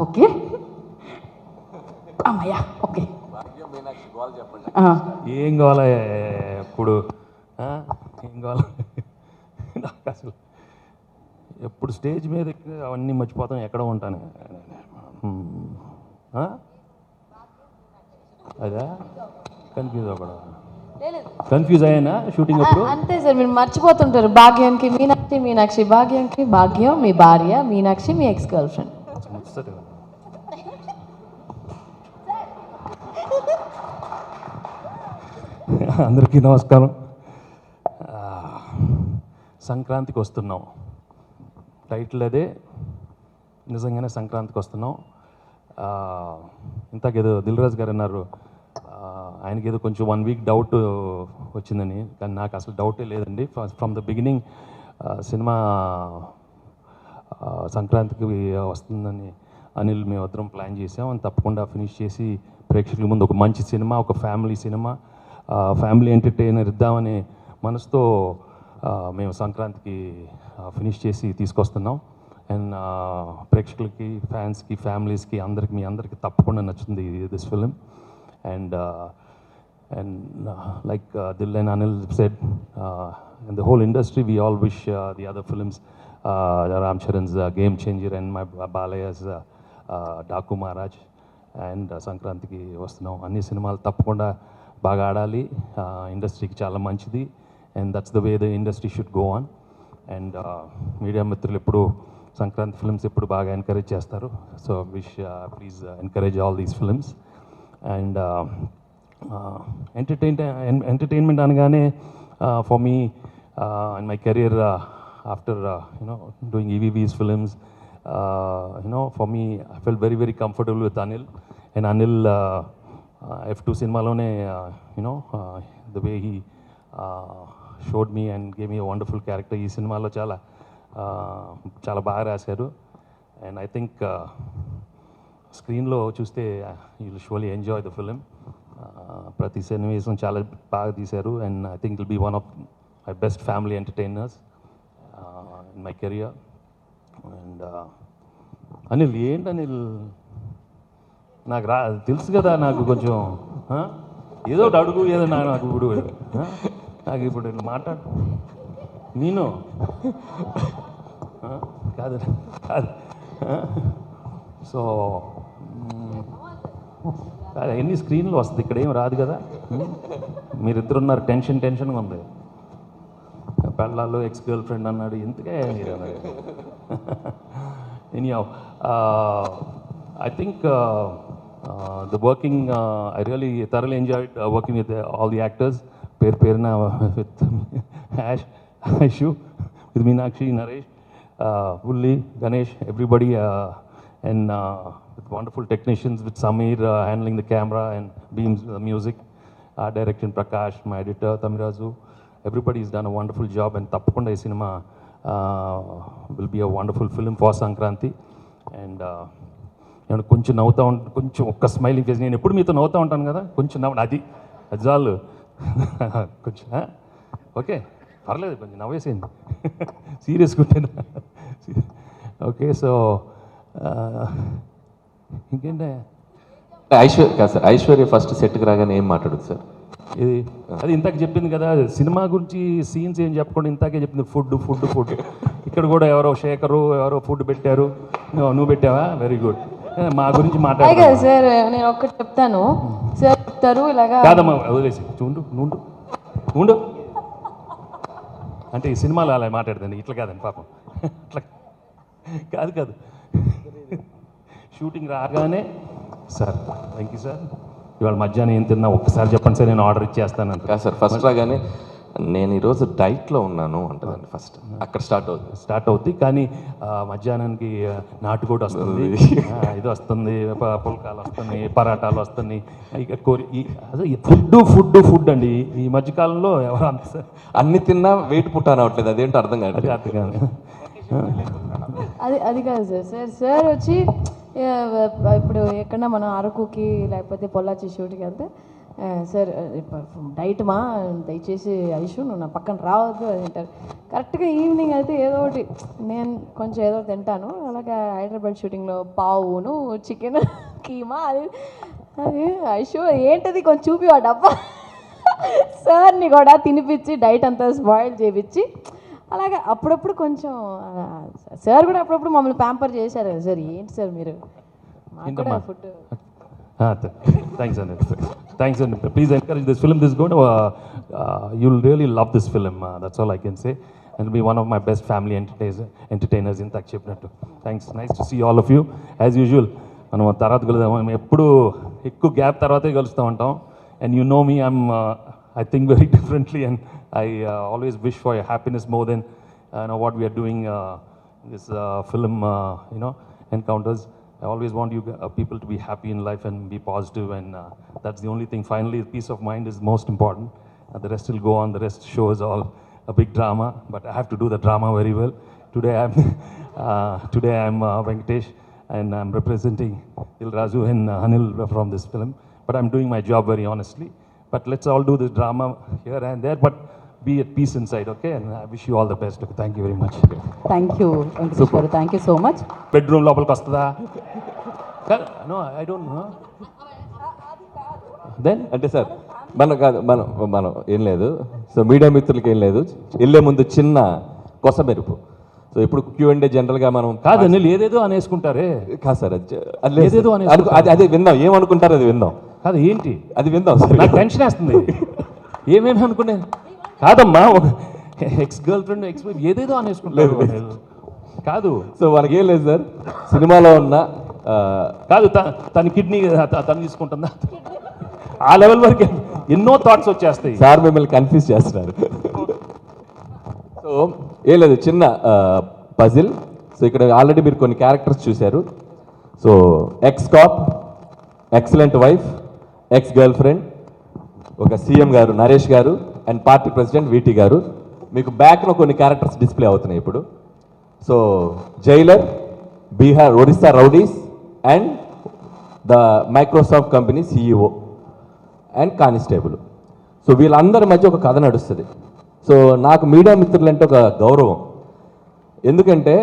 Okay అమ్మయ్యా okay. ఏం కావాలా ఎప్పుడు ఏం కావాలా నాకు అసలు ఎప్పుడు స్టేజ్ మీద అవన్నీ మర్చిపోతాం, ఎక్కడ ఉంటాను. అదా కన్ఫ్యూజ్ అయ్యానా షూటింగ్ అప్పుడు? అంతే సార్, మీరు మర్చిపోతుంటారు. భాగ్యానికి మీనాక్షి, మీనాక్షి భాగ్యానికి, భాగ్యం మీ భార్య, మీనాక్షి మీ ఎక్స్ గర్ల్ ఫ్రెండ్. అందరికీ నమస్కారం. సంక్రాంతికి వస్తున్నాం, టైటిల్ అదే. నిజంగానే సంక్రాంతికి వస్తున్నాం. ఇంతకేదో దిల్ రాజు గారు అన్నారు ఆయనకి ఏదో కొంచెం 1 వీక్ డౌట్ వచ్చిందని, కానీ నాకు అసలు డౌటే లేదండి. ఫ్రమ్ ద బిగినింగ్ సినిమా సంక్రాంతికి వస్తుందని అనిల్ మేమిద్దరం ప్లాన్ చేసాం. అని తప్పకుండా ఫినిష్ చేసి ప్రేక్షకుల ముందు ఒక మంచి సినిమా, ఒక ఫ్యామిలీ సినిమా, ఫ్యామిలీ ఎంటర్టైనర్ ఇద్దామనే మనసుతో మేము సంక్రాంతికి ఫినిష్ చేసి తీసుకొస్తున్నాం. అండ్ ప్రేక్షకులకి, ఫ్యాన్స్కి, ఫ్యామిలీస్కి, అందరికి, మీ అందరికీ తప్పకుండా నచ్చుతుంది this film. And like Dil and Anil said, in the whole industry we all wish the other films, Ram Charan's Game Changer and my Balaya's Daku Maharaj and సంక్రాంతికి వస్తున్నాం. అన్ని సినిమాలు తప్పకుండా బాగా ఆడాలి, ఇండస్ట్రీకి చాలా మంచిది. And that's the way the industry should go on. And media మిత్రులు ఎప్పుడు సంక్రాంతి ఫిల్మ్స్ ఎప్పుడు బాగా ఎంకరేజ్ చేస్తారు. So wish please encourage all these films. And entertainment అనగానే for me in my career after doing EVV's films, for me I felt very very comfortable with Anil. And Anil F2 సినిమాలోనే the way he showed me and gave me a wonderful character. ఈ సినిమాలో చాలా బాగా రాశారు. And I think స్క్రీన్లో చూస్తే you will surely enjoy the film. ప్రతి సన్నివేశం చాలా బాగా తీశారు. And I think will be one of my best family entertainers in my career. And Anil ఏంటి అనిల్, నాకు తెలుసు కదా, నాకు కొంచెం ఏదో ఒకటి అడుగు, ఏదో నాకు ఇప్పుడు నాకు ఇప్పుడు మాట్లాడు. నేను కాదు కాదు సో ఎన్ని స్క్రీన్లు వస్తుంది, ఇక్కడ ఏం రాదు కదా. మీరిద్దరున్నారు, టెన్షన్గా ఉంది. పెళ్ళాలు, ఎక్స్ గర్ల్ ఫ్రెండ్ అన్నాడు, ఎందుకే మీరు అన్నారు. Anyhow I think the working I really thoroughly enjoyed working with all the actors. పేరున with Aishu, with Meenakshi, Naresh, Ulli, Ganesh, everybody, and with wonderful technicians, with Samir handling the camera and beams, music, direction Prakash, my editor Tamirazu. Everybody has done a wonderful job, and tappakunda ee cinema will be a wonderful film for Sankranti. And నేను కొంచెం నవ్వుతూ ఉంటాను, కొంచెం ఒక్క smiling face. నేను ఎప్పుడు మీతో నవ్వుతూ ఉంటాను కదా, కొంచెం అది చాలు. కొంచెం ఓకే, పర్లేదు, కొంచెం నవ్వేసేయండి. సీరియస్గా ఉంటాను. ఓకే, సో ఇంకేంటే ఐశ్వర్య ఫస్ట్ సెట్కి రాగానే ఏం మాట్లాడుతుంది సార్? ఇది అది ఇంతకు చెప్పింది కదా, సినిమా గురించి సీన్స్ ఏం చెప్పకుండా ఇంతకే చెప్పింది, ఫుడ్. ఇక్కడ కూడా ఎవరో శేఖరు ఎవరో ఫుడ్ పెట్టారు, నువ్వు పెట్టావా? Very good. మా గురించి మాట్లాడారు సార్. నేను ఒక్కటి చెప్తాను సార్, చెప్తారు ఇలాగా కాదమ్మా, వదిలేసి ఉండు. అంటే ఈ సినిమాలో అలా మాట్లాడుతుంది, ఇట్లా కాదండి పాపం, అట్లా కాదు. షూటింగ్ రాగానే సార్ థ్యాంక్ యూ సార్, ఇవాళ మధ్యాహ్నం ఏం తిన్నా ఒక్కసారి చెప్పండి సార్, నేను ఆర్డర్ ఇచ్చేస్తాను. కాదు సార్, ఫస్ట్ రాగానే నేను ఈరోజు డైట్లో ఉన్నాను అంటుందండి. ఫస్ట్ అక్కడ స్టార్ట్ అవుతుంది. కానీ మధ్యాహ్నానికి నాటుకోటి వస్తుంది, ఇది వస్తుంది, పుల్కాలు వస్తున్నాయి, పరాటాలు వస్తున్నాయి, ఇక అదే ఫుడ్ అండి. ఈ మధ్యకాలంలో ఎవరు అంత సార్ అన్ని తిన్నా వెయిట్ పుట్టానవట్లేదు, అదేంటో అర్థం కాదు. అది కాదు సార్ వచ్చి ఇప్పుడు ఎక్కడన్నా మనం అరకుకి లేకపోతే పొల్లాచి షూట్కి వెళ్తే సార్ డైట్ మా దయచేసి ఐషు నువ్వు నా పక్కన రావద్దు అని అంటారు. కరెక్ట్గా ఈవినింగ్ అయితే ఏదో ఒకటి నేను కొంచెం ఏదో తింటాను. అలాగే హైదరాబాద్ షూటింగ్లో పావును చికెన్ కీమా అది అది ఐషు ఏంటది కొంచెం చూపి ఆ డబ్బా సార్ని కూడా తినిపించి డైట్ అంతా స్పాయిల్ చేయించి అలాగే అప్పుడప్పుడు కొంచెం సార్ కూడా అప్పుడప్పుడు మమ్మల్ని ప్యాంపర్ చేశారు కదా సార్. ఏంటి సార్ మీరు మాకు కూడా food. Thanks, Anil. Thanks, Anil. Please encourage this film. This is going to, you'll really love this film. That's all I can say. And it'll be one of my best family entertainers in Tak Chepnattu. Thanks. Nice to see all of you. As usual, మనం తర్వాత కలుద్దాం. ఎప్పుడు ఎక్కువ gap తర్వాతే కలుస్తూ ఉంటాం. And you know me, I think very differently, and I always wish for your happiness more than what we are doing this film, encounters. I always want you people to be happy in life and be positive, and that's the only thing. Finally, peace of mind is most important. The rest will go on. The rest show is all a big drama, but I have to do the drama very well. Today I'm Venkatesh, and I'm representing Dilraju and Anil from this film. But I'm doing my job very honestly. But let's all do this drama here and there, but be at peace inside, okay? And I wish you all the best. Okay? Thank you very much. Thank you Venkatesh garu, thank you so much. Bedroom లోపలికి వస్తుందా? No I don't know. Then అంటే sir మనం ఏం లేదు. So media మిత్రులకి ఏం లేదు, వెళ్ళే ముందు చిన్న కొస మెరుపు. సో ఇప్పుడు Q&A జనరల్గా మనం కాదు అనిల్, ఏదేదో అనేసుకుంటారే. కాదు సార్, అది ఏదేదో అదే విందాం, ఏమనుకుంటారు అది విందాం. కాదు ఏంటి అది విందాం సార్. నాకు టెన్షన్ వేస్తుంది. ఏమేమి అనుకునే కాదమ్మా, ఒక ex girl friend ex wife ఏదేదో అనేసుకుంటారు. కాదు సో మనకేం లేదు సార్, సినిమాలో ఉన్న కాదు తన కిడ్నీ తను తీసుకుంటుందా, ఆ లెవెల్ వరకు ఎన్నో థాట్స్ వచ్చేస్తాయి. సార్ మిమ్మల్ని కన్ఫ్యూజ్ చేస్తున్నారు. సో ఏం లేదు, చిన్న పజిల్. సో ఇక్కడ ఆల్రెడీ మీరు కొన్ని క్యారెక్టర్స్ చూశారు. So X cap, excellent wife, ex girl friend, ఒక సీఎం గారు నరేష్ గారు, అండ్ పార్టీ ప్రెసిడెంట్ వీటీ గారు. మీకు బ్యాక్లో కొన్ని క్యారెక్టర్స్ డిస్ప్లే అవుతున్నాయి ఇప్పుడు. So Jailer, Bihar Odisha rowdies, and the Microsoft company CEO, and constable. So వీళ్ళందరి మధ్య ఒక కథ నడుస్తుంది. సో నాకు మీడియా మిత్రులంటే ఒక గౌరవం. ఎందుకంటే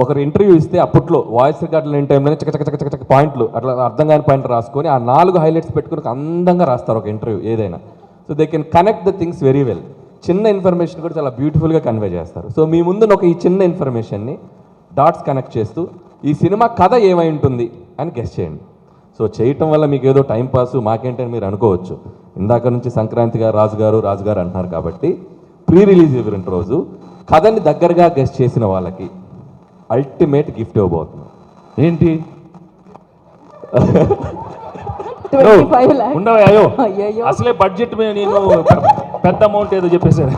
ఒకరు ఇంటర్వ్యూ ఇస్తే అప్పట్లో వాయిస్ రికార్డులు లేని టైంలోనే చక్క పాయింట్లు అట్లా అర్థం కాని పాయింట్లు రాసుకొని ఆ 4 హైలైట్స్ పెట్టుకుని అందంగా రాస్తారు ఒక ఇంటర్వ్యూ ఏదైనా. So they can connect the things very well. చిన్న ఇన్ఫర్మేషన్ కూడా చాలా బ్యూటిఫుల్గా కన్వే చేస్తారు. సో మీ ముందు ఒక ఈ చిన్న ఇన్ఫర్మేషన్ని డాట్స్ కనెక్ట్ చేస్తూ ఈ సినిమా కథ ఏమై ఉంటుంది అని గెస్ చేయండి. సో చేయటం వల్ల మీకు ఏదో టైం పాస్ మాకేంటని మీరు అనుకోవచ్చు. ఇందాక నుంచి సంక్రాంతి గారు రాజు గారు అంటున్నారు కాబట్టి ప్రీ రిలీజ్ ఈవెంట్ రోజు కథని దగ్గరగా గెస్ చేసిన వాళ్ళకి అల్టిమేట్ గిఫ్ట్ ఇవ్వబోతున్నాం. ఏంటి 25 lakhs. ఉండవే అయ్యో, అయ్యయ్యో. అసలే బడ్జెట్ మీద నేను పెద్ద అమౌంట్ ఏదో చెప్పేశారు.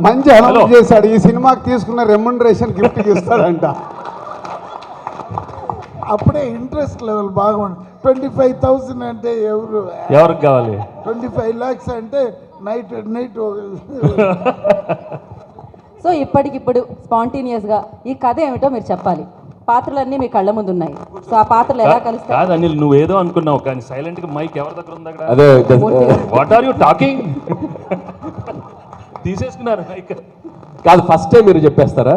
మంచి అనౌన్స్ చేశాడు, ఈ సినిమాకి తీసుకున్న రెమ్యునరేషన్ గిఫ్ట్ ఇస్తాడంట. అప్పుడే ఇంట్రెస్ట్ లెవెల్ బాగుంది. 25,000 అంటే ఎవరికి కావాలి? 25 lakhs అంటే నైట్ సో ఇప్పటికిప్పుడు స్పాంటేనియస్గా ఈ కథ ఏమిటో మీరు చెప్పాలి. పాత్రలన్నీ మీ కళ్ళ ముందు ఉన్నాయి. సో ఆ పాత్రలు ఎలా కలుస్తాయి? కాదు అనిల్, నువ్వు ఏదో అనుకున్నావు కానీ సైలెంట్ గా మైక్ ఎవరి దగ్గర ఉంది అక్కడ? అదే వాట్ ఆర్ యూ టాకింగ్? తీసేసుకున్నారు మైక్. కాదు, ఫస్టే మీరు చెప్పేస్తారా?